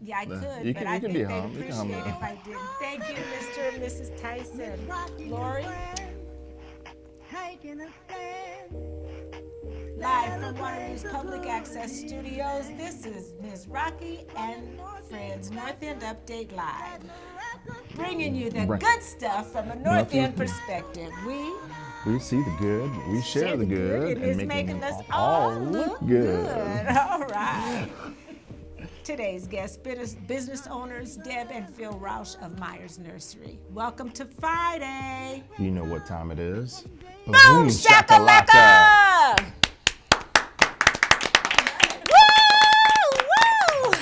Yeah, I could, You but can, I you can think be they'd hum. You can hum appreciate that. if I didn't. Thank you, Mr. and Mrs. Tyson. Lori, Taking a stand. live from Waterloo's Public Access Studios, this is Ms. Rocki and Friends North End Update Live, bringing you the Right. good stuff from a North End perspective. We see the good, we share the good, and it's making us all look good. All right. Today's guests, business owners Deb and Phil Rausch of Meyers Nursery. Welcome to Friday. You know what time it is. Boom shakalaka! Woo! Woo!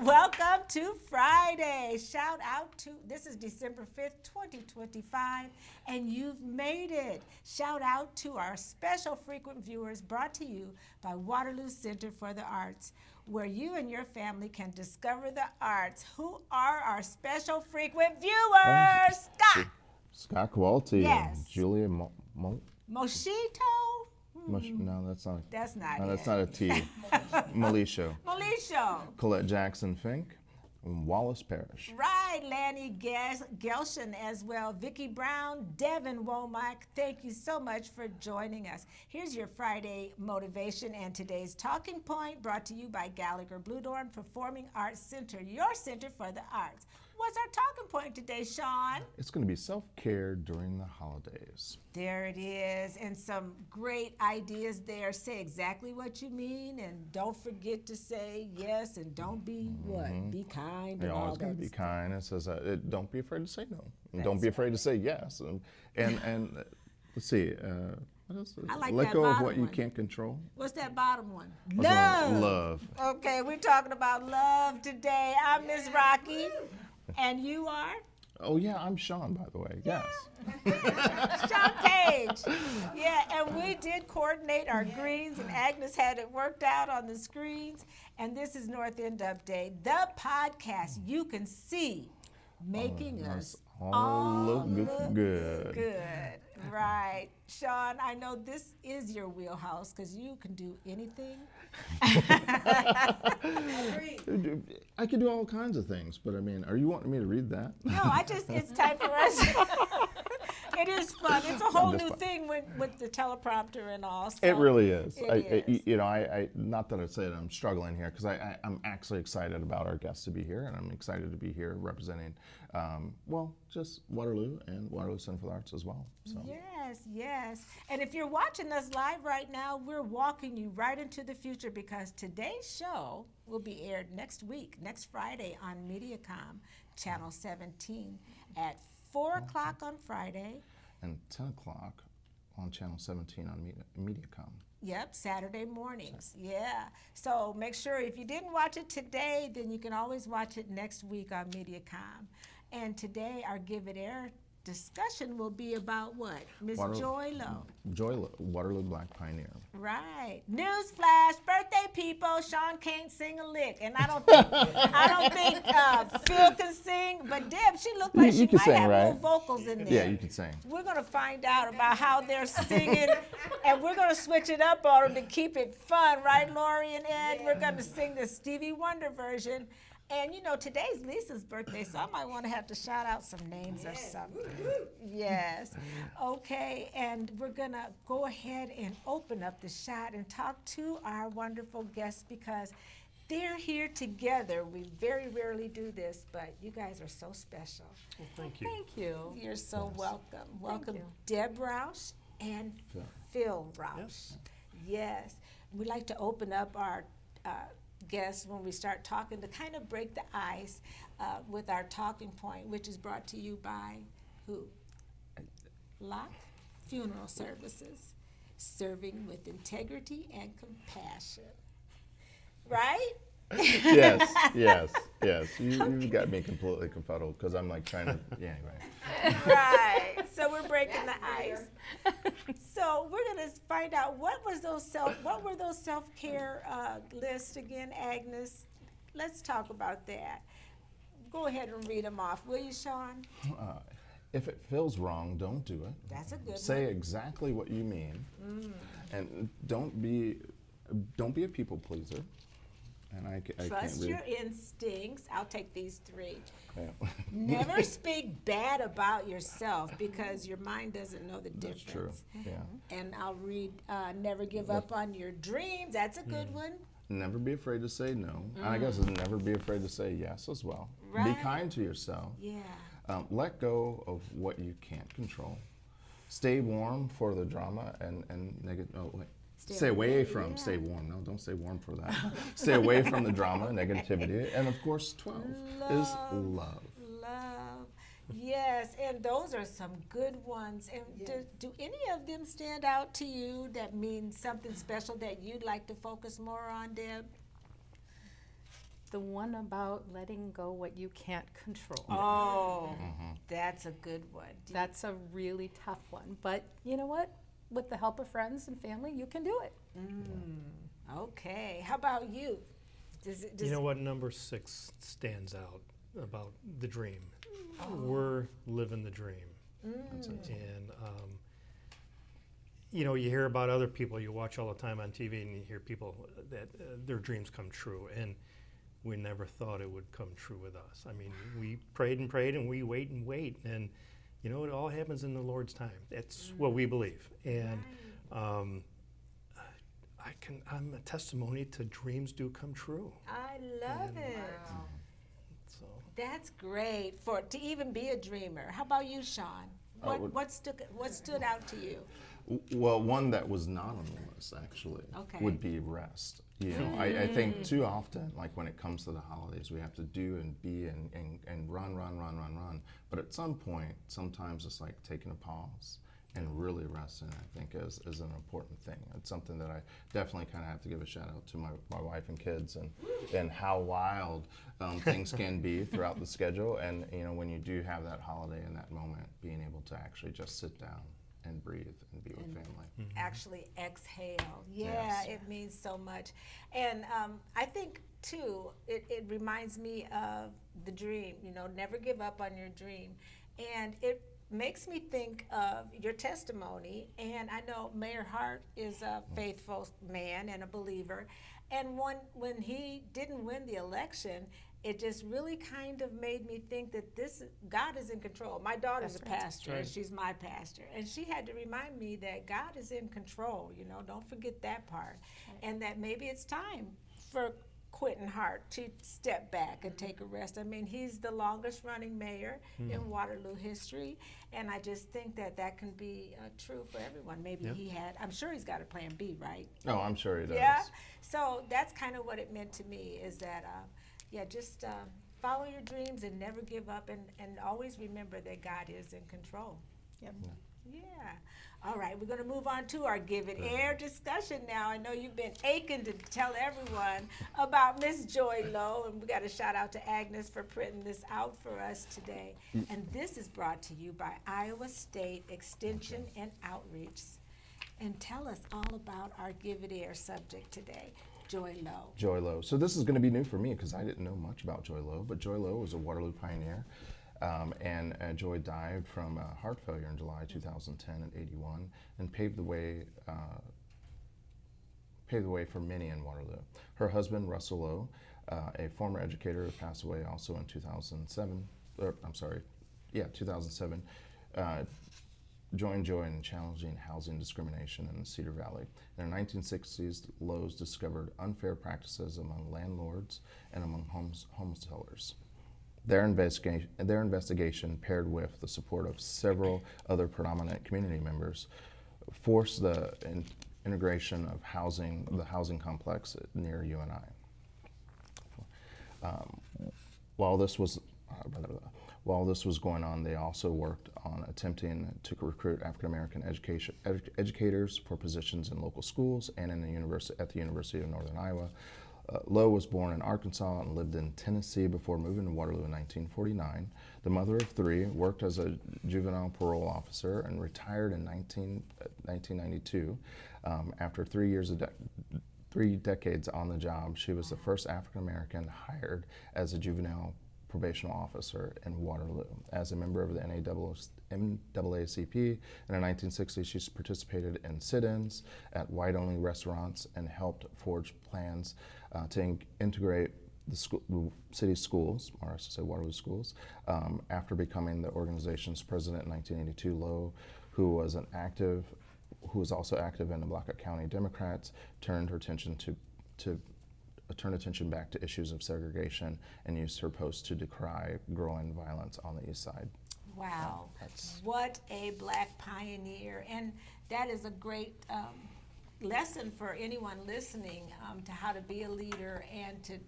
Welcome to Friday. Shout out to, this is December 5th, 2025, and you've made it. Shout out to our special frequent viewers brought to you by Waterloo Center for the Arts, where you and your family can discover the arts. Who are our special frequent viewers? Scott. Scott Qualty Yes. and Julia Moshito? No, that's not. That's not No, it. that's not a T. Malisho. Malisho. Colette Jackson Fink and Wallace Parrish. Right, Lanny Gelshin as well. Vicki Brown, Devin Womack, thank you so much for joining us. Here's your Friday motivation and today's talking point, brought to you by Gallagher Bluedorn Performing Arts Center, your center for the arts. What's our talking point today, Sean? It's going to be self-care during the holidays. There it is, and some great ideas there. Say exactly what you mean, and don't forget to say yes, and don't be what? Be kind You and all always got to that be stuff. kind. It says, don't be afraid to say no. And That's don't be afraid to say yes. And let's see, what else? I like Let that go of bottom what you one. can't control. What's that bottom one? What's that? Love. Okay, we're talking about love today. I'm Miss Rocki, and you are? Oh yeah, I'm Sean, by the way. Yes. Chawne Paige. Yeah, and we did coordinate our greens, and Agnes had it worked out on the screens. And this is North End Update, the podcast you can see making us all look good. good. Right. Sean, I know this is your wheelhouse because you can do anything. I could do all kinds of things, but I mean, are you wanting me to read that? No, it's time for us. It is fun. It's a whole just new fun. thing with the teleprompter and all. So It really is. it is. I not that I say that I'm struggling here, because I'm actually excited about our guests to be here, and I'm excited to be here representing, just Waterloo and Waterloo Center for the Arts as well. So. Yes. And if you're watching us live right now, we're walking you right into the future, because today's show will be aired next week, next Friday on Mediacom, Channel 17 at 4 o'clock on Friday. And 10 o'clock on Channel 17 on Mediacom. Yep, Saturday mornings. Yeah. So make sure if you didn't watch it today, then you can always watch it next week on Mediacom. And today our Give It Air discussion will be about what? Miss Joy Lowe. Waterloo Black Pioneer. Right. Newsflash, birthday people. Sean can't sing a lick, and I don't think Phil can sing. But Deb, she looked like You she can might sing, have right? little vocals in there. Yeah, you can sing. We're gonna find out about how they're singing, and we're gonna switch it up on them to keep it fun, right, Lori and Ed? We're gonna sing the Stevie Wonder version. And today's Lisa's birthday, so I might want to have to shout out some names or something. Yes. Okay, and we're going to go ahead and open up the shot and talk to our wonderful guests, because they're here together. We very rarely do this, but you guys are so special. Well, thank you. Thank you. You're so welcome. Welcome, you. Deb Rausch and Phil Rausch. Yes. Yes. We like to open up our guests when we start talking to kind of break the ice with our talking point, which is brought to you by who? Locke Funeral Services, serving with integrity and compassion. Right? Yes. You've got me completely confuddled, because I'm like trying to, anyway. Right. So we're breaking the ice. So we're gonna find out what were those self-care lists again, Agnes? Let's talk about that. Go ahead and read them off, will you, Sean? If it feels wrong, don't do it. That's a good Say one. exactly what you mean, and don't be a people pleaser. And I can't Trust read. your instincts. I'll take these 3. Yeah. Never speak bad about yourself because your mind doesn't know the difference. That's true. Yeah. And I'll read, never give up on your dreams. That's a good one. Never be afraid to say no. And I guess it's never be afraid to say yes as well. Right. Be kind to yourself. Yeah. Let go of what you can't control. Stay warm for the drama and negative. Oh wait. Stay away from. yeah. Stay warm. No, don't stay warm for that. Stay away from the drama, negativity, and of course, 12 is love. Love. Yes, and those are some good ones. And do any of them stand out to you that mean something special that you'd like to focus more on, Deb? The one about letting go what you can't control. Oh, that's a good one. That's a really tough one. But you know what? With the help of friends and family, you can do it. Okay. How about you? You know what? Number 6 stands out about the dream. We're living the dream. And, you know, you hear about other people, you watch all the time on TV, and you hear people that their dreams come true. And we never thought it would come true with us. I mean, we prayed and prayed, and we wait and wait. And, you know, it all happens in the Lord's time. That's what we believe. And I'm a testimony to dreams do come true. I love it. So That's great to even be a dreamer. How about you, Sean? What stood out to you? Well, one that was not on the list actually would be rest. You know, I think too often, like when it comes to the holidays, we have to do and be and run. But at some point, sometimes it's like taking a pause and really resting, I think is an important thing. It's something that I definitely kind of have to give a shout out to my wife and kids and how wild things can be throughout the schedule. And, you know, when you do have that holiday and that moment, being able to actually just sit down and breathe and be with family. Actually exhale. Yeah, Yes. it means so much. And I think, too, it reminds me of the dream, you know, never give up on your dream. And it makes me think of your testimony. And I know Mayor Hart is a faithful man and a believer. And when he didn't win the election, it just really kind of made me think that God is in control. My daughter's a pastor, and she's my pastor. And she had to remind me that God is in control, you know, don't forget that part. And that maybe it's time for Quentin Hart to step back and take a rest. I mean, he's the longest running mayor in Waterloo history. And I just think that can be true for everyone. Maybe I'm sure he's got a plan B, right? Oh, I'm sure he does. Yeah. So that's kind of what it meant to me is that, just follow your dreams and never give up and always remember that God is in control. Yep. Yeah. All right, we're going to move on to our Give It Air discussion now. I know you've been aching to tell everyone about Miss Joy Lowe, and we got a shout out to Agnes for printing this out for us today. And this is brought to you by Iowa State Extension and Outreach. And tell us all about our Give It Air subject today. Joy Lowe. Joy Lowe. So this is going to be new for me because I didn't know much about Joy Lowe, but Joy Lowe was a Waterloo pioneer, and Joy died from heart failure in July 2010 at 81, and paved the way for many in Waterloo. Her husband, Russell Lowe, a former educator who passed away also in 2007. 2007. Joined Joy in challenging housing discrimination in the Cedar Valley. In the 1960s, Lowe's discovered unfair practices among landlords and among home sellers. Their investigation, paired with the support of several other predominant community members, forced the integration of the housing complex near UNI. While this was going on, they also worked on attempting to recruit African American educators for positions in local schools and at the University of Northern Iowa. Lowe was born in Arkansas and lived in Tennessee before moving to Waterloo in 1949. The mother of 3, worked as a juvenile parole officer and retired in 1992. After 3 decades on the job, she was the first African American hired as a juvenile probation officer in Waterloo. As a member of the NAACP, in the 1960s, she participated in sit-ins at white-only restaurants and helped forge plans to integrate the city's schools, or I should say Waterloo schools. After becoming the organization's president in 1982, Lowe, who was also active in the Blackhawk County Democrats, turned attention back to issues of segregation and used her post to decry growing violence on the east side. Wow, what a Black pioneer. And that is a great lesson for anyone listening to how to be a leader and to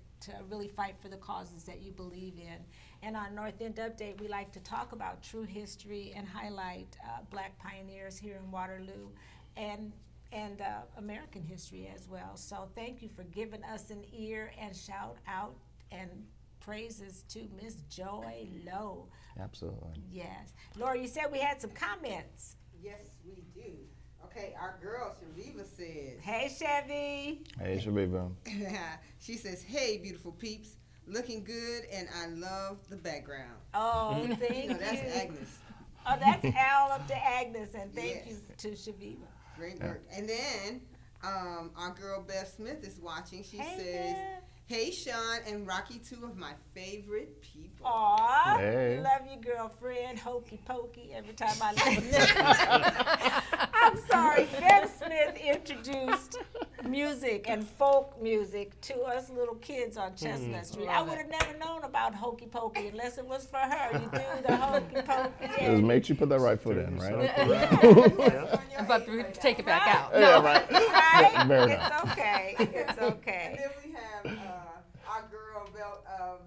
really fight for the causes that you believe in. And on Northend Update, we like to talk about true history and highlight Black pioneers here in Waterloo and American history as well. So thank you for giving us an ear, and shout out and praises to Miss Joy Lowe. Absolutely. Yes. Laura, you said we had some comments. Yes, we do. Okay, our girl Shaviva says. Hey, Chevy. Hey, Shabiba. She says, "Hey, beautiful peeps, looking good, and I love the background." Oh, thank you. That's Agnes. Oh, that's all up to Agnes, and thank Yes. you to Shaviva. Great work. And then our girl Beth Smith is watching. She Hey, says, Beth. "Hey, Sean and Rocki, two of my favorite people." Aw, Hey. love you, girlfriend. Hokey pokey every time I listen. I'm sorry, Beth Smith introduced music and folk music to us little kids on Chestnut Street. I would have never known about hokey pokey unless it was for her. You do the hokey pokey. It just makes you put that right foot in, right? But we take it back out. Yeah, right. Right? Fair It's enough. okay. It's And okay. then we have our girl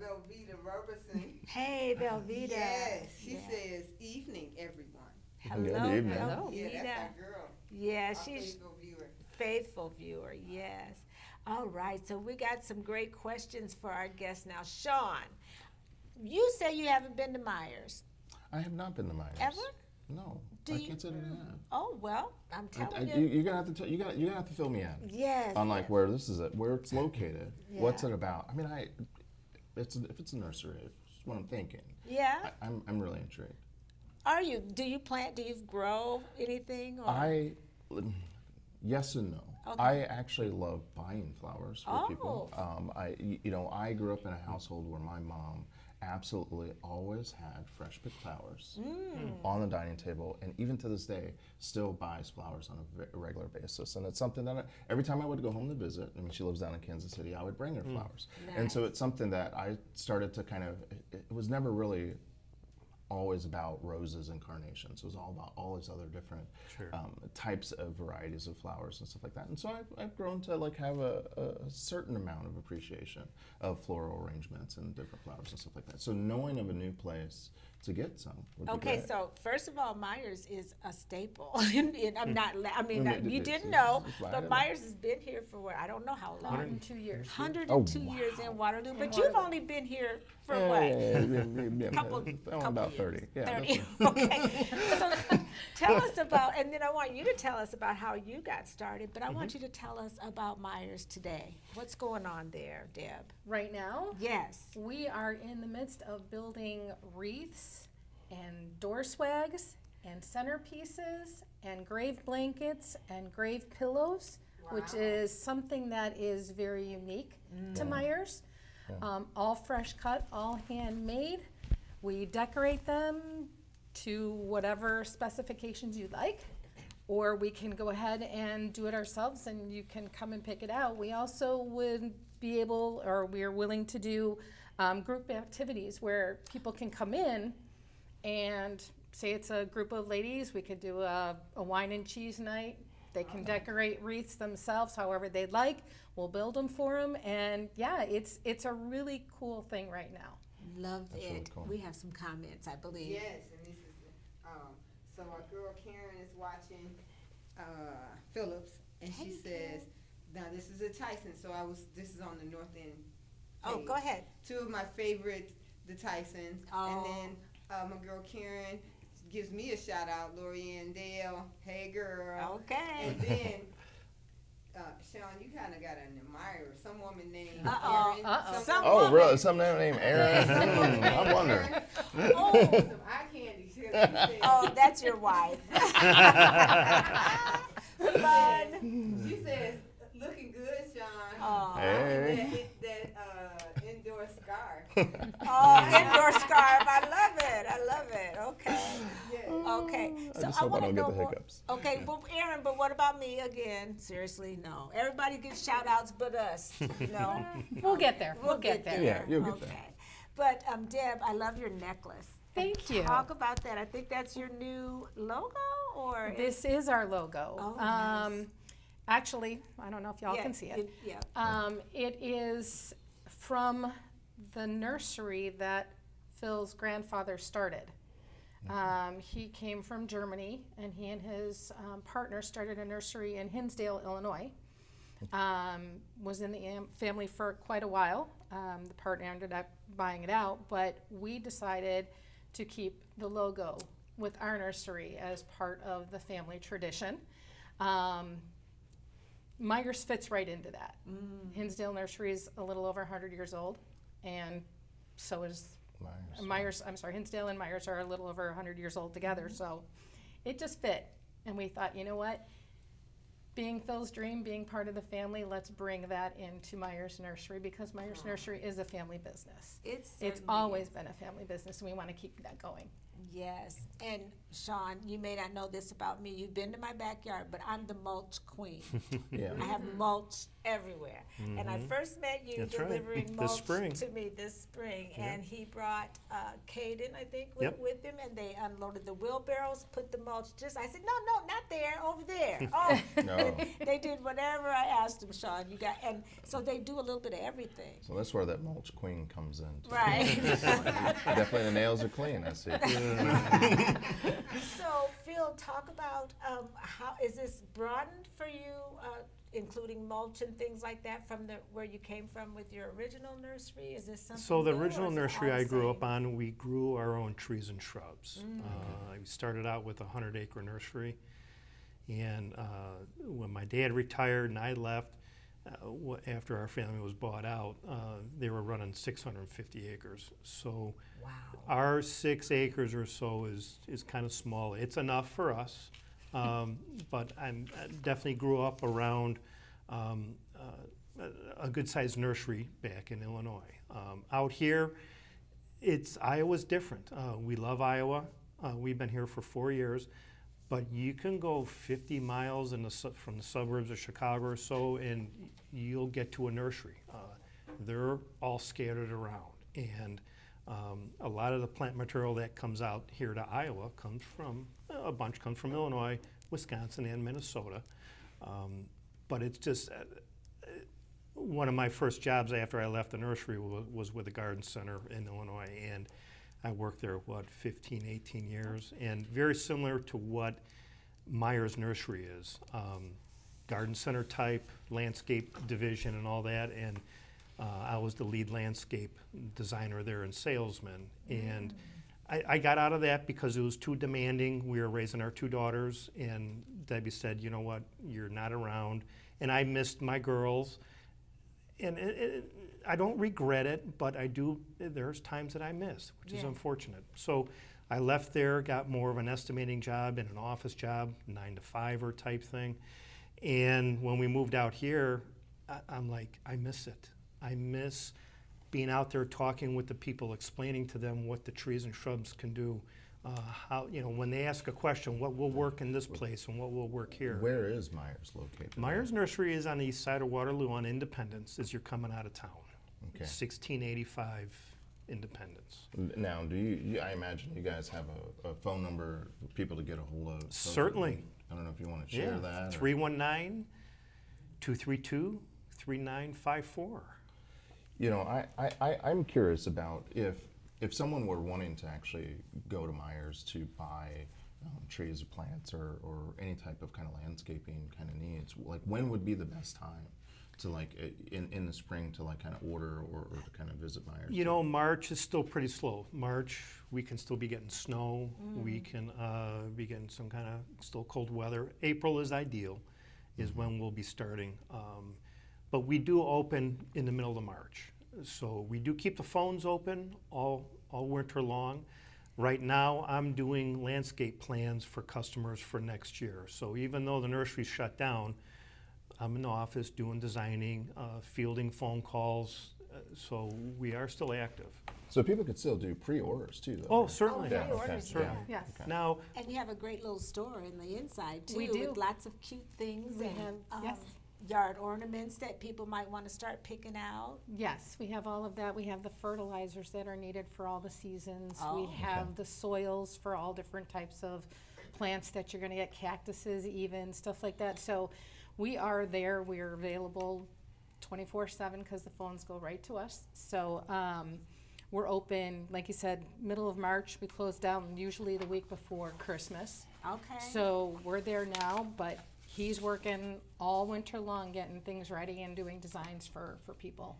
Velveeta Robertson. Hey, Velveeta. Yes, she Yeah. says, "Evening, everyone." Hello, Good evening. Velveeta. Yeah, that's our girl. Yeah, Our she's faithful viewer. faithful viewer, yes. All right, so we got some great questions for our guests now. Sean, you say you haven't been to Meyers. I have not been to Meyers. Ever? No. Do I you- consider that. Oh, well, I'm telling You're gonna have to you're gonna have to fill me in Yes. on like yes. where this is where it's located. What's Yeah. it about? I mean, if it's a nursery, it's what I'm thinking. Yeah? I'm really intrigued. Are you? Do you plant, do you grow anything? Or? Yes and no. Okay. I actually love buying flowers for people. Oh. I grew up in a household where my mom absolutely always had fresh picked flowers on the dining table, and even to this day still buys flowers on a regular basis. And it's something that every time I would go home to visit, I mean, she lives down in Kansas City, I would bring her flowers. And so Nice. it's something that I started to kind of, it was never really always about roses and carnations. It was all about all these other different types of varieties of flowers and stuff like that. And so I've grown to like have a certain amount of appreciation of floral arrangements and different flowers and stuff like that. So knowing of a new place to get some would be Okay, great. so first of all, Meyers is a staple. I'm not, I mean, you didn't It's know, fine. but Meyers has been here for what, I don't know how long. 102 years. 102 Oh, years in Waterloo, but Waterloo. you've only been here for Yeah, what? couple, about 30. Yeah, 30. that's Okay. So tell us about, and then I want you to tell us about how you got started, but I want you to tell us about Meyers today. What's going on there, Deb? Right now, Yes. we are in the midst of building wreaths and door swags and centerpieces and grave blankets and grave pillows, which is something that is very unique to Meyers. All fresh cut, all handmade. We decorate them to whatever specifications you like, or we can go ahead and do it ourselves and you can come and pick it out. We also would be able, or we're willing to do group activities where people can come in and say it's a group of ladies, we could do a wine and cheese night. They can decorate wreaths themselves however they'd like. We'll build them for them, and yeah, it's a really cool thing right now. Loved That's it. really cool. We have some comments, I believe. Yes, and this is so our girl Karen is watching Phillips, and she says, "Now this is a Tyson." So this is on the Northend. Oh, page. go ahead. Two of my favorites, the Tysons, Oh. and then my girl Karen gives me a shout out, Lorianne Dale. Hey, girl. Okay. And then Sean, you kind of got an admirer. Some woman named Uh-oh. Erin. Uh-oh. Some Oh, woman- really? Some name named Aaron? I wonder. Oh, Some eye candy. She said- oh, that's your wife. Fun. She says, looking good, Sean. Oh. Hey. That indoor scarf. Oh, indoor scarf. I love it. Okay. Yeah. Okay. I just hope I wanna don't get know the more- hiccups. Okay, well, Aaron, but what about me again? Seriously, no. Everybody gets shout outs but us. No. We'll get there. We'll get there. Yeah, you'll get okay. there. But Deb, I love your necklace. Thank you. Talk about that. I think that's your new logo, or This is our logo. Oh, nice. Actually, I don't know if y'all can see it. Yeah. It is from the nursery that Phil's grandfather started. He came from Germany, and he and his partner started a nursery in Hinsdale, Illinois. Was in the family for quite a while. The partner ended up buying it out, but we decided to keep the logo with our nursery as part of the family tradition. Meyers fits right into that. Hinsdale Nursery is a little over 100 years old, and so is Hinsdale and Meyers are a little over 100 years old together, so it just fit. And we thought, you know what? Being Phil's dream, being part of the family, let's bring that into Meyers Nursery, because Meyers Nursery is a family business. It's It's always been a family business, and we want to keep that going. Yes, and Sean, you may not know this about me. You've been to my backyard, but I'm the mulch queen. Yeah. I have mulch everywhere. And I first met you That's right. delivering This mulch spring. to me this spring. And he brought Caden, I think, Yep. with him, and they unloaded the wheelbarrows, put the mulch I said, no, not there, over there. Oh, No. they did whatever I asked them, Sean. And so they do a little bit of everything. So that's where that mulch queen comes in. too. Right. Definitely the nails are clean, I see. So, Phil, talk about how is this broadened for you, including mulch and things like that from where you came from with your original nursery? Is this something? So the new, or original is it nursery all I the grew same? up on, we grew our own trees and shrubs. I started out with a 100-acre nursery, and when my dad retired and I left, after our family was bought out, they were running 650 acres. So Wow. our 6 acres or so is kind of small. It's enough for us, but I definitely grew up around a good-sized nursery back in Illinois. Out here, Iowa's different. We love Iowa. We've been here for 4 years, but you can go 50 miles from the suburbs of Chicago or so, and you'll get to a nursery. They're all scattered around, and a lot of the plant material that comes out here to Iowa comes from Illinois, Wisconsin, and Minnesota. But it's just one of my first jobs after I left the nursery was with the garden center in Illinois, and I worked there, 15, 18 years, and very similar to what Meyers Nursery is. Garden center type, landscape division and all that, and I was the lead landscape designer there and salesman. And I got out of that because it was too demanding. We were raising our 2 daughters, and Debbie said, you know what, you're not around. And I missed my girls. And I don't regret it, but there's times that I miss, which is unfortunate. So I left there, got more of an estimating job and an office job, 9-to-5 type thing. And when we moved out here, I'm like, I miss it. I miss being out there talking with the people, explaining to them what the trees and shrubs can do. How, when they ask a question, what will work in this place and what will work here. Where is Meyers located? Meyers Nursery is on the east side of Waterloo on Independence as you're coming out of town. Okay. 1685 Independence. Now, I imagine you guys have a phone number for people to get a hold of? Certainly. I don't know if you want to share that. 319-232-3954. I'm curious about if someone were wanting to actually go to Meyers to buy trees or plants or any type of kind of landscaping kind of needs, like when would be the best time to in the spring to kind of order or to kind of visit Meyers? March is still pretty slow. March, we can still be getting snow. We can be getting some kind of still cold weather. April is ideal. is when we'll be starting. But we do open in the middle of March. So we do keep the phones open all winter long. Right now, I'm doing landscape plans for customers for next year. So even though the nursery's shut down, I'm in the office doing designing, fielding phone calls. So we are still active. So people could still do pre-orders too, though. Oh, right? certainly. Yeah, pre-orders, okay. certainly. Yes. Okay. Now, And you have a great little store in the inside too, We do. with lots of cute things We and have- yes. yard ornaments that people might want to start picking out. Yes, we have all of that. We have the fertilizers that are needed for all the seasons. Oh. We have the soils for all different types of plants that you're gonna get, cactuses even, stuff like that. So we are there, we're available 24/7 because the phones go right to us. So we're open, like you said, middle of March. We close down usually the week before Christmas. Okay. So we're there now, but he's working all winter long getting things ready and doing designs for people.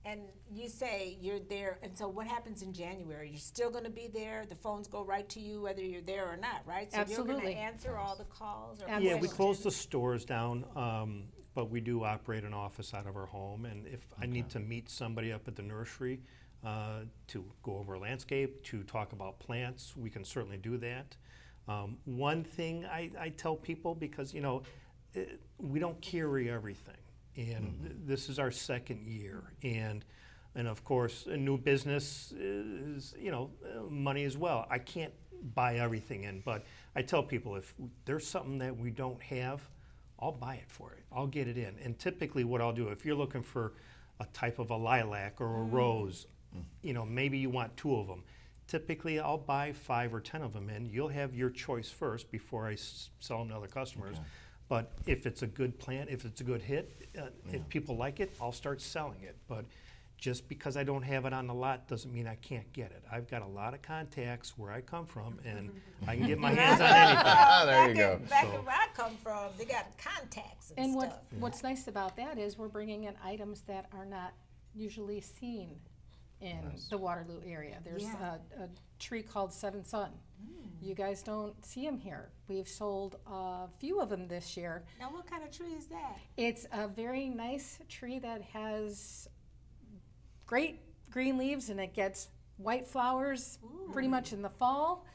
And you say you're there, and so what happens in January? You're still going to be there? The phones go right to you whether you're there or not, right? So you're going Absolutely. to answer all the calls? Or Absolutely. yeah, we questions? close the stores down, but we do operate an office out of our home. And if I need to meet somebody up at the nursery to go over landscape, to talk about plants, we can certainly do that. One thing I tell people, because, you know, we don't carry everything. And this is our second year. And of course, a new business is, you know, money as well. I can't buy everything in, but I tell people if there's something that we don't have, I'll buy it for it. I'll get it in. And typically what I'll do, if you're looking for a type of a lilac or a rose, you know, maybe you want 2 of them. Typically, I'll buy 5 or 10 of them in. You'll have your choice first before I sell them to other customers. Okay. But if it's a good plant, if it's a good hit, if people like it, I'll start selling it. But just because I don't have it on the lot doesn't mean I can't get it. I've got a lot of contacts where I come from, and I can get my hands on anything. There you go. Back So- where I come from, they got contacts and, And stuff. what's nice about that is we're bringing in items that are not usually seen in Nice. the Waterloo area. There's Yeah. a tree called Seven Sun. You guys don't see them here. We've sold a few of them this year. Now, what kind of tree is that? It's a very nice tree that has great green leaves and it gets white flowers pretty much in the fall.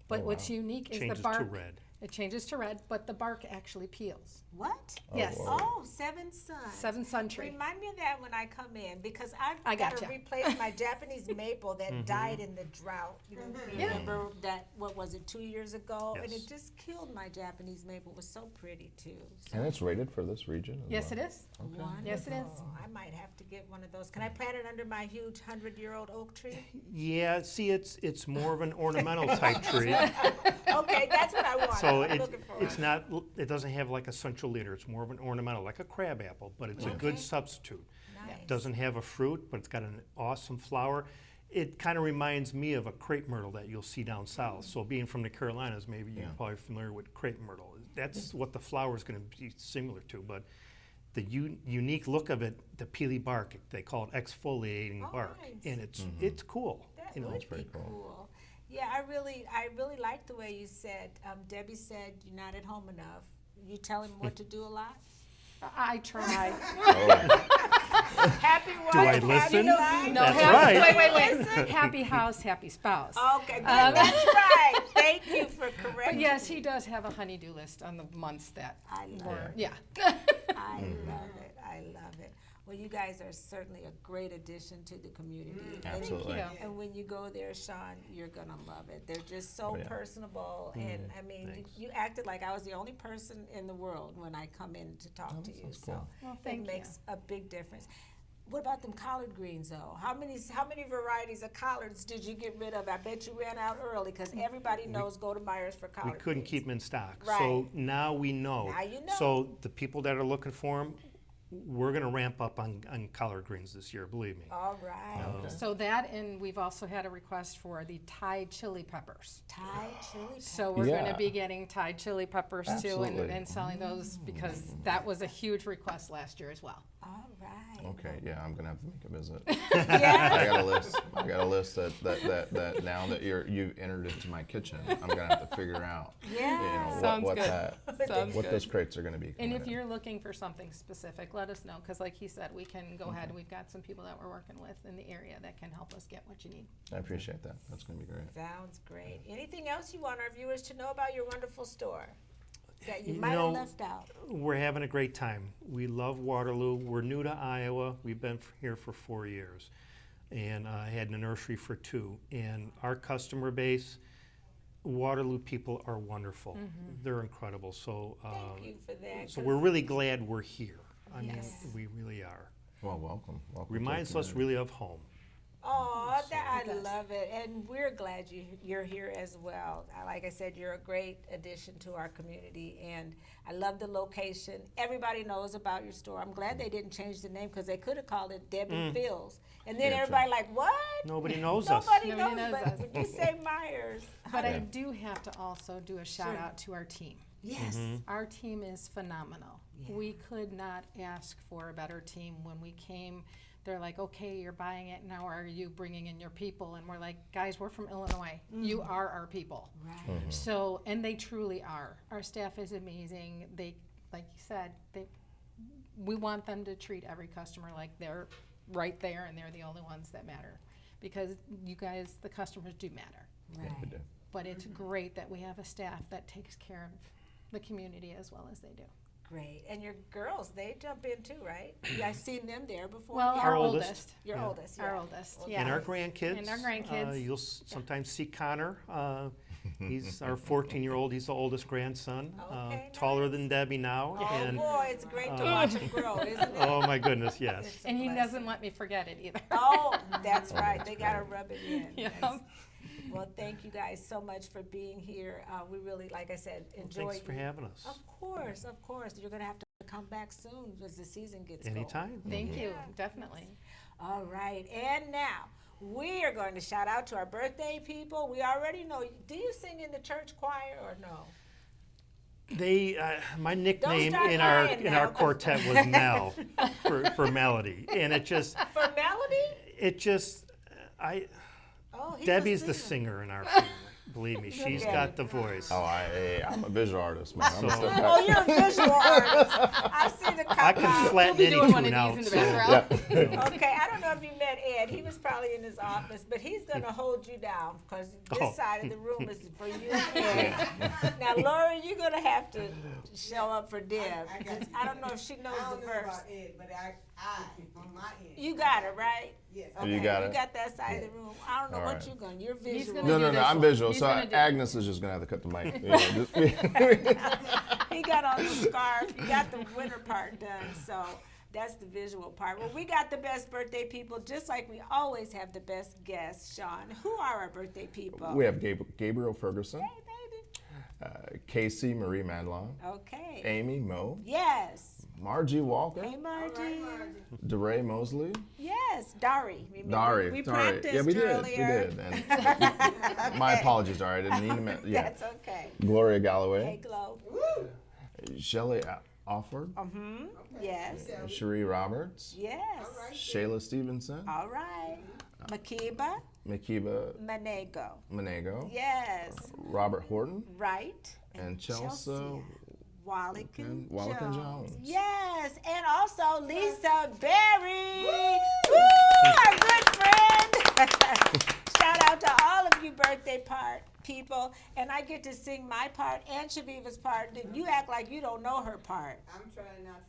But Oh, what's wow. unique is Changes the to bark. red. It changes to red, but the bark actually peels. What? Yes. wow. Oh, Seven Suns. Seven Sun tree. Remind me of that when I come in, because I've I got to gotcha. replace my Japanese maple that died in the drought. You Yeah. remember that, what was it, 2 years ago? And Yes. it just killed my Japanese maple. It was so pretty too. So And it's rated for this region as Yes, well? it is. Yes, it is. wonderful. I might have to get one of those. Can I plant it under my huge 100-year-old oak tree? Yeah, see, it's more of an ornamental type tree. Okay, that's what I want. So I'm looking for it's not, it doesn't have like a central leader. It's more of an ornamental, like a crab apple, but it's a good Okay. substitute. Nice. Doesn't have a fruit, but it's got an awesome flower. It kind of reminds me of a crepe myrtle that you'll see down south. So being from the Carolinas, maybe you're probably familiar with crepe myrtle. That's what the flower is going to be similar to, but the unique look of it, the peely bark, they call it exfoliating Oh, bark, nice. and it's cool. That You know, would pretty be cool. cool. Yeah, I really like the way you said. Debbie said you're not at home enough. You tell him what to do a lot. I try. Happy wife, Do I happy listen? life. That's happy, right. wait. Happy house, happy spouse. Okay, good. That's right. Thank you for correcting. But yes, he does have a honey-do list on the months that I love were, it. yeah. I love it. I love it. Well, you guys are certainly a great addition to the community. Absolutely. you. And when you go there, Sean, you're gonna love it. They're just so Oh, yeah. personable, and I mean, thanks. you acted like I was the only person in the world when I come in to talk to you. sounds So cool. Well, it thank you. makes a big difference. What about them collard greens, though? How many varieties of collards did you get rid of? I bet you ran out early, because everybody knows go to Meyers for collard We couldn't greens. keep them in stock. Right. So now we know. Now you know. So the people that are looking for them, we're going to ramp up on collard greens this year, believe me. All right. So that, and we've also had a request for the Thai chili peppers. Thai chili pepper. So we're Yeah. going to be getting Thai chili peppers too, Absolutely. and selling those because that was a huge request last year as well. All Right. Okay, yeah, I'm gonna have to make a visit. Yeah. I got a list. I got a list that now that you've entered into my kitchen, I'm gonna have to figure out. Yeah. Sounds what good. that Sounds what good. those crates are gonna be. And if coming in. you're looking for something specific, let us know, because like he said, we can go ahead. We've got some people that we're working with in the area that can help us get what you need. I appreciate that. That's gonna be great. Sounds great. Anything else you want our viewers to know about your wonderful store that you You might have know, left out? We're having a great time. We love Waterloo. We're new to Iowa. We've been here for 4 years, and I had a nursery for 2. And our customer base, Waterloo people are wonderful. They're incredible. So, Thank you for that. so we're really glad we're here. I mean, Yes. we really are. Well, welcome. Welcome. to the Reminds us community. really of home. Oh, I does. love it, and we're glad you're here as well. Like I said, you're a great addition to our community, and I love the location. Everybody knows about your store. I'm glad they didn't change the name because they could have called it Deb and Phil's, and then Yeah, everybody like, what? Nobody knows us. Nobody Nobody knows, knows but us. when you say Myers. But I Yeah. do have to also do a shout out to our team. Yes. Our team is phenomenal. We could not ask for a better team. When we came, they're like, okay, you're buying it, now are you bringing in your people? And we're like, guys, we're from Illinois. You are our people. Right. So, and they truly are. Our staff is amazing. They, like you said, we want them to treat every customer like they're right there and they're the only ones that matter. Because you guys, the customers do matter. Yeah, we do. But it's great that we have a staff that takes care of the community as well as they do. Great. And your girls, they jump in too, right? Yeah, I've seen them there before. Well, Yeah. our Our oldest. oldest. Your Yeah. oldest, Our yeah. oldest, Well, yeah. And our grandkids. And our grandkids. You'll sometimes see Connor. He's our 14-year-old. He's the oldest grandson. Okay, Taller nice. than Debbie now. Oh and boy, it's great to watch him grow, isn't it? oh my goodness, yes. It's a And he blessing. doesn't let me forget it either. Oh, that's right. They gotta rub it in. Yeah. That's- Well, thank you guys so much for being here. We really, like I said, enjoy. Thanks for you. having us. Of course, of course. You're gonna have to come back soon as the season gets going. Anytime. Thank you, Yeah. definitely. All right, and now we are going to shout out to our birthday people. We already know. Do you sing in the church choir or no? They, my nickname start in lying our now. quartet was Mel for melody, and it just I Oh, he's Debbie's a the singer. singer in our family. Believe me, she's at got it. the voice. Oh, I'm a visual artist, man. I'm a So- step Oh, back. you're a visual artist. I see the I cop can out. flatten We'll be doing one any of tune these out. in the background. Yeah. Okay, I don't know if you met Ed. He was probably in his office, but he's gonna hold you down because this Oh. side of the room is for you and Ed. Now, Lori, you're gonna have to show up for Deb. I got 'cause you. I don't know if she knows I don't the know verse. about Ed, but I on my end. You got it, right? Yes. You got You it. got that side of the room. I don't know All what right. you're gonna. You're He's visual. gonna No, do no, no. this I'm one. visual. He's So gonna do- Agnes is just gonna have to cut the mic. You know, just- He got on the scarf. You got the winter part done. So that's the visual part. Well, we got the best birthday people, just like we always have the best guests. Sean, who are our birthday people? we have Gabriel Ferguson, Hey, baby. Casey Marie Madlon, Okay. Amy Moe, Yes. Margie Walker, Hey, Margie. DeRay Mosley, Yes, Dari. Remember? Dari. We Dari. practiced Yeah, we did. earlier. We did. And my apologies, Dari. I didn't mean to. Yeah. That's okay. Gloria Hey, Galloway, Glow. Shelley Offord, Yes. Cherie Roberts, Yes. Shayla Stevenson, All right. Makiba Makiba Manego. Manego, Yes. Robert Horton, Right. and Chelsea Wallakin Wallakin Jones. Jones. Yes. And also Lisa Berry. Woo! Our good friend. Shout out to all of you birthday people. And I get to sing my part and Shaviva's part. And you act like you don't know her part. I'm trying not to.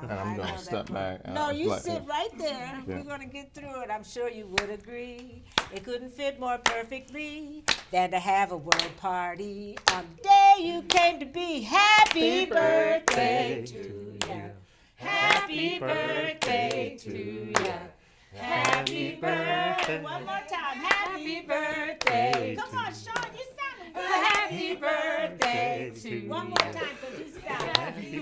And I'm gonna step back. No, you like- sit right there. Yeah. We're gonna get through it. I'm sure you would agree. It couldn't fit more perfectly than to have a word party on the day you came to be. Happy birthday to you. Happy birthday to you. Happy birthday. One more time. Happy birthday. Come on, Sean. You sound good. Happy birthday to you. One more time, because you sound happy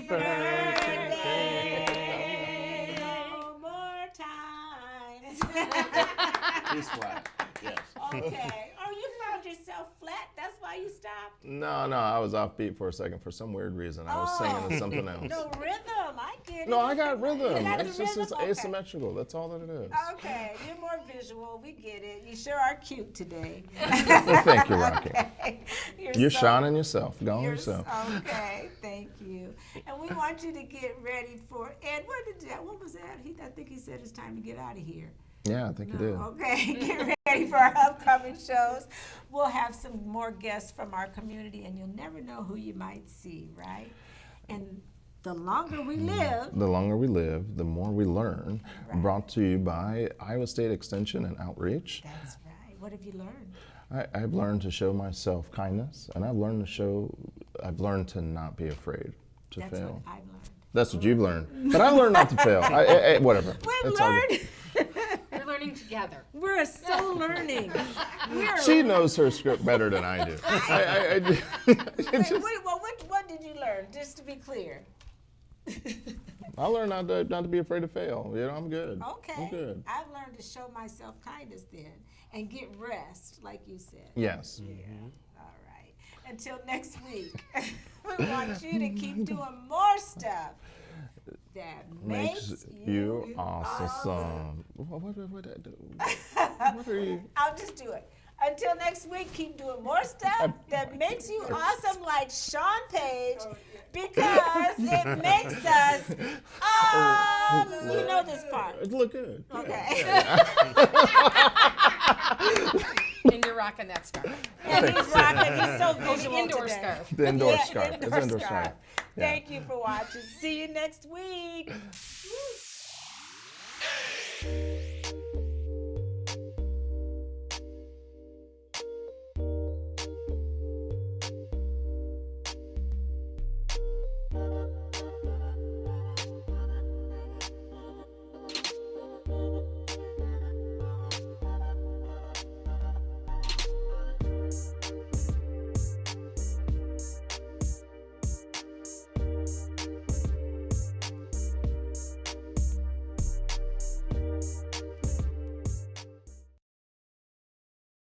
birthday. No more times. He's flat. Yes. Okay. Oh, you found yourself flat. That's why you stopped. No, I was offbeat for a second for some weird reason. I was singing to something else. No rhythm. I get it. No, I got You rhythm. got It's the just it's rhythm? Okay. asymmetrical. That's all that it is. Okay, you're more visual. We get it. You sure are cute today. Well, thank you, Rocki. Okay. You're so- shining yourself. Go on you're yourself. Okay, thank you. And we want you to get ready for Ed. What was that? I think he said it's time to get out of here. Yeah, I think you did. Okay, get ready for our upcoming shows. We'll have some more guests from our community, and you'll never know who you might see, right? And the longer we live, The longer we live, the more we learn. Right. Brought to you by Iowa State Extension and Outreach. that's right. What have you learned? I've learned to show myself kindness, and I've learned to not be afraid to That's fail. what I've learned. That's what you've learned. But I learned not to fail. Whatever. We've It's all good. learned. We're learning together. We're so learning. We're She knows her script better than I do. What did you learn? Just to be clear. I learned not to be afraid to fail. You know, I'm good. Okay. I'm good. I've learned to show myself kindness then and get rest, like you said. Yes. All right. Until next week, we want you to keep doing more stuff that makes you awesome. What are you? I'll just do it. Until next week, keep doing more stuff that makes you awesome like Chawne Paige because it makes us, you know this part. It look good. Okay. And you're rocking that scarf. And he's rocking, he's so Oh, visual the indoor today. scarf. The indoor Yeah, scarf. the It's an indoor scarf. Yeah. Thank you for watching. See you next week.